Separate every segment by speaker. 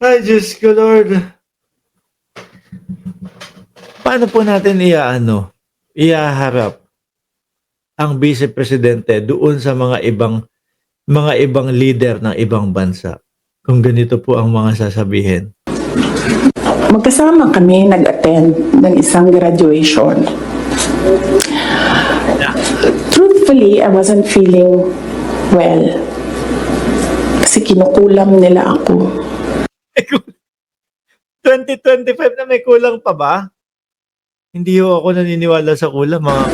Speaker 1: Ay, Diyos ko, Lord. Paano po natin iaharap ang Vice Presidente doon sa mga ibang leader ng ibang bansa kung ganito po ang mga sasabihin?
Speaker 2: Magkasama kami nag-attend ng isang graduation. Truthfully, I wasn't feeling well. Kasi kinukulam nila ako.
Speaker 1: 2025 na may kulang pa ba? Hindi ho ako naniniwala sa kulang, mga...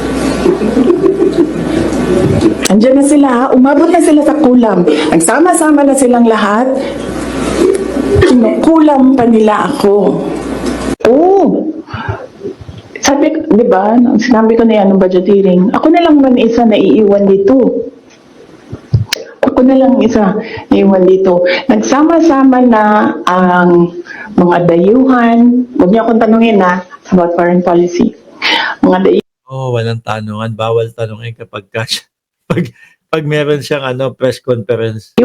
Speaker 2: Andiyan na sila, umabot na sila sa kulam. Nagsama-sama na silang lahat. Kinukulam pa nila ako. Oo. Sabi, di ba, sinabi ko na yan ng budgeteering, ako na lang man isa na iiwan dito. Ako na lang isa naiwan dito. Nagsama-sama na ang mga dayuhan. Huwag niyo akong tanungin about foreign policy. Mga dayuhan.
Speaker 1: Walang tanungan. Bawal tanungin kapag pag meron siyang press conference.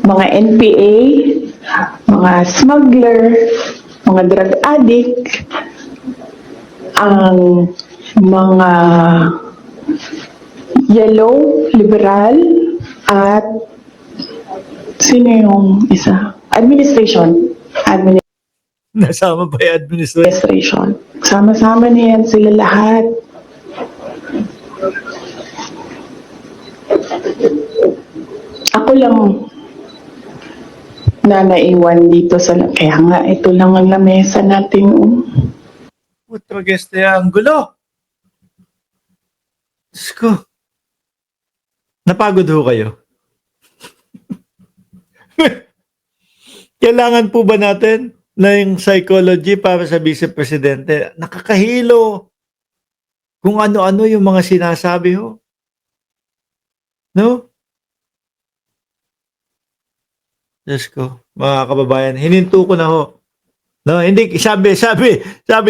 Speaker 2: Mga NPA, mga smuggler, mga drug addict, ang mga yellow, liberal, at sino yung isa? Administration.
Speaker 1: Nasama pa yung
Speaker 2: Administration. Sama-sama na yan sila lahat. Ako lang na naiwan dito sa... Kaya nga, ito lang ang lamesa natin.
Speaker 1: Putra guest na ang gulo. Diyos ko. Napagod ho kayo? Kailangan po ba natin na yung psychology para sa Vice Presidente? Nakakahilo. Kung ano-ano yung mga sinasabi ho. No? Diyos ko, mga kababayan, hininto ko na ho. No, hindi, sabi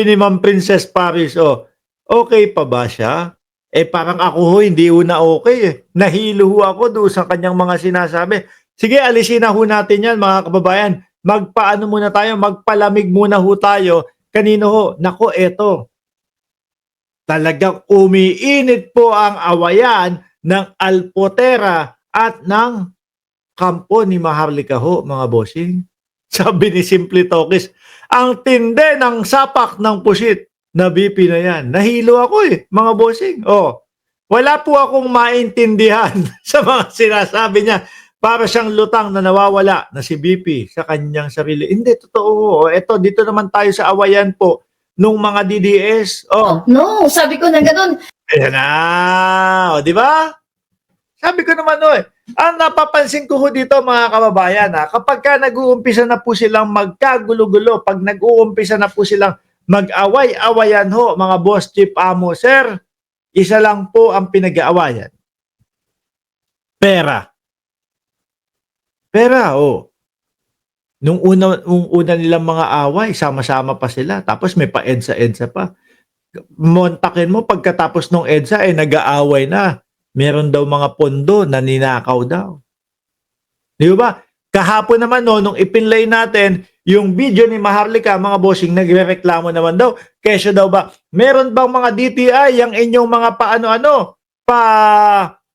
Speaker 1: ni Ma'am Princess Paris, okay pa ba siya? Parang ako ho, hindi ho na okay eh. Nahilo ho ako doon sa kanyang mga sinasabi. Sige, alisin na ho natin yan, mga kababayan. Magpaano muna tayo, magpalamig muna ho tayo. Kanino ho? Nako, eto. Talagang umiinit po ang awayan ng Alpotera at ng kampo ni Maharlika ho, mga bossing. Sabi ni Simply Tokis, ang tinde ng sapak ng pusit na BP na yan. Nahilo ako mga bossing. Wala po akong maintindihan sa mga sinasabi niya. Para siyang lutang na nawawala na si BP sa kanyang sarili. Hindi, totoo. Eto, dito naman tayo sa awayan po nung mga DDS.
Speaker 3: No, sabi ko na ganun.
Speaker 1: Ayan na. Di ba? Sabi ko naman, ang napapansin ko dito, mga kababayan, kapag ka nag-uumpisa na po silang magkagulo-gulo, pag nag-uumpisa na po silang mag-away-awayan mga boss, chief, amo, sir, isa lang po ang pinag-aawayan. Pera. Nung una nilang mga away, sama-sama pa sila. Tapos may pa-EDSA pa. Montakin mo, pagkatapos ng EDSA, nag-aaway na. Meron daw mga pondo na ninakaw daw. Di ba? Kahapon naman nung ipinlay natin yung video ni Maharlika, mga bossing, nagrereklamo naman daw. Kesyo daw ba, meron bang mga DTI yung inyong mga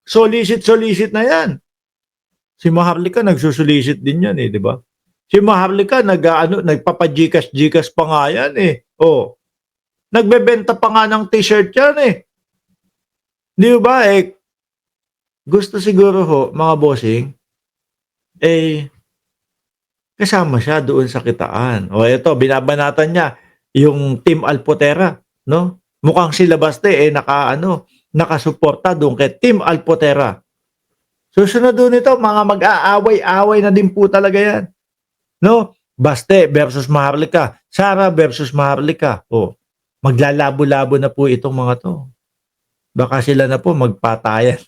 Speaker 1: solicit na yan? Si Maharlika nagsusulisit din yan di ba? Si Maharlika nagpapa-Gcash pa nga yan Nagbebenta pa nga ng t-shirt yan Di ba gusto siguro mga bossing, kasama siya doon sa kitaan. Ito, binabanatan niya yung Team Alpotera, no? Mukhang sila Baste, nakasuporta doon kay Team Alpotera. Susunod doon ito, mga mag-aaway-aaway na din po talaga yan. No? Baste versus Maharlika, Sara versus Maharlika. Maglalabo-labo na po itong mga to. Baka sila na po magpatayan.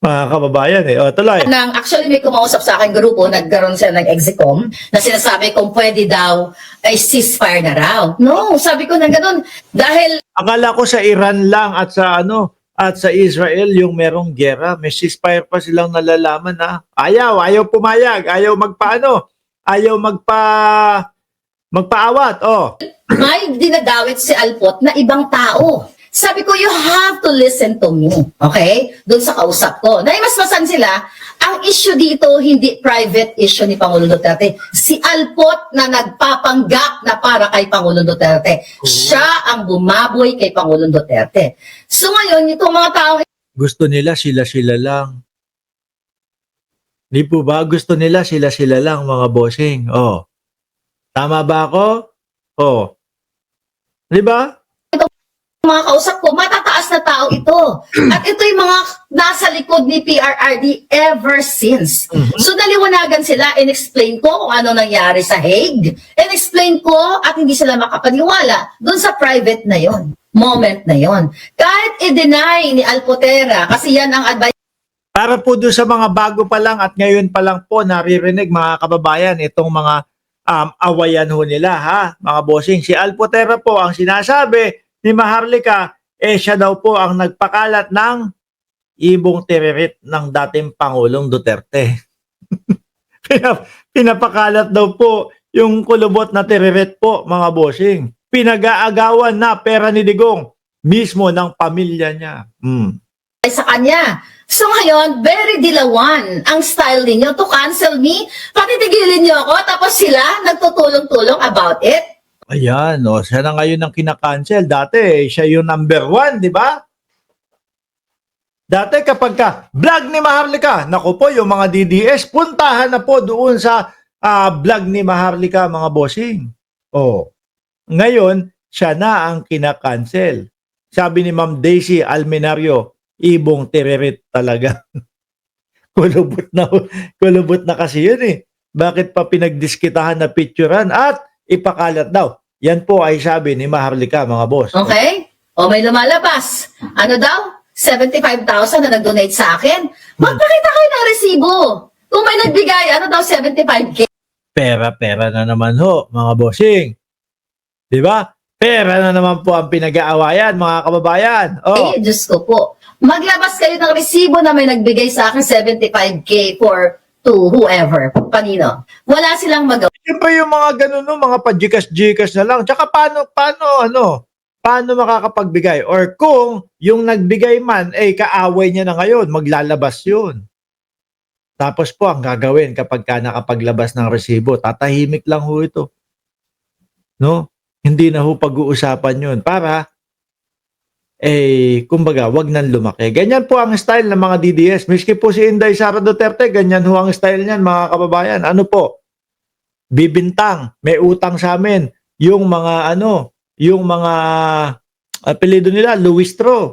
Speaker 1: Mga kababayan tuloy.
Speaker 3: Actually may kumausap sa akin grupo, nagkaroon sila ng execom na sinasabi kung pwede daw ay ceasefire na raw. No, sabi ko na ganun. Dahil
Speaker 1: akala ko sa Iran lang at sa Israel yung merong gera, may ceasefire pa silang nalalaman na ayaw pumayag, ayaw magpaano. ayaw magpaawat. Oh.
Speaker 3: May dinadawit si Alpot na ibang tao. Sabi ko, you have to listen to me. Okay? Doon sa kausap ko. Naimasmasan sila, ang issue dito, hindi private issue ni Pangulong Duterte. Si Alpot na nagpapanggap na para kay Pangulong Duterte. Siya ang bumaboy kay Pangulong Duterte. So ngayon, itong mga tao,
Speaker 1: Gusto nila sila-sila lang. Di po ba? Gusto nila sila-sila lang, mga bossing. Oh. Tama ba ako? Oh. Di ba?
Speaker 3: mga kausap ko, matataas na tao ito. At ito yung mga nasa likod ni PRRD ever since. So naliwanagan sila, in-explain ko kung ano nangyari sa Hague. In-explain ko at hindi sila makapaniwala doon sa private na yon, moment na yon. Kahit i-deny ni Alpotera, kasi yan ang advice
Speaker 1: Para po doon sa mga bago pa lang at ngayon pa lang po naririnig mga kababayan itong mga awayan ho nila ha, mga bossing. Si Alpotera po ang sinasabi ni Maharlika, siya daw po ang nagpakalat ng ibong tiririt ng dating Pangulong Duterte. Pinapakalat daw po yung kulubot na tiririt po, mga bossing. Pinag-aagawan na pera ni Digong mismo ng pamilya niya.
Speaker 3: sa kanya. So ngayon, very dilawan ang style ninyo to cancel me. Patitigilin niyo ako, tapos sila nagtutulong-tulong about it.
Speaker 1: Ayan, siya na ngayon ang kinakancel. Dati, siya yung number 1, di ba? Dati kapag vlog ni Maharlika, naku po, yung mga DDS, puntahan na po doon sa vlog ni Maharlika, mga bossing. Ngayon, siya na ang kinakancel. Sabi ni Ma'am Daisy Almenario, ibong tiririt talaga. kulubot na kasi yun eh. Bakit pa pinagdiskitahan na picturean at ipakalat daw? Yan po ay sabi ni Maharlika, mga boss.
Speaker 3: Okay? O may lumalabas. Ano daw? 75,000 na nag-donate sa akin. Magpakita kayo ng resibo. Kung may nagbigay, ano daw 75K?
Speaker 1: Pera na naman ho, mga bossing. Di ba? Pera na naman po ang pinag-aawayan, mga kababayan.
Speaker 3: Diyos ko po. Maglabas kayo ng resibo na may nagbigay sa akin 75K to whoever. Panino? Wala silang magawa.
Speaker 1: Yun pa yung mga ganun, no? Mga pa-Gcash na lang. Tsaka paano makakapagbigay? Or kung yung nagbigay man, kaaway niya na ngayon, maglalabas yun. Tapos po, ang gagawin kapag nakapaglabas ng resibo, tatahimik lang ho ito. No? Hindi na ho pag-uusapan yun. Para, kumbaga, wag nang lumaki. Ganyan po ang style ng mga DDS. Miski po si Inday Sara Duterte, ganyan ho ang style niyan, mga kababayan. Ano po? Bibintang, may utang sa amin. Yung mga apelyido nila, Luistro.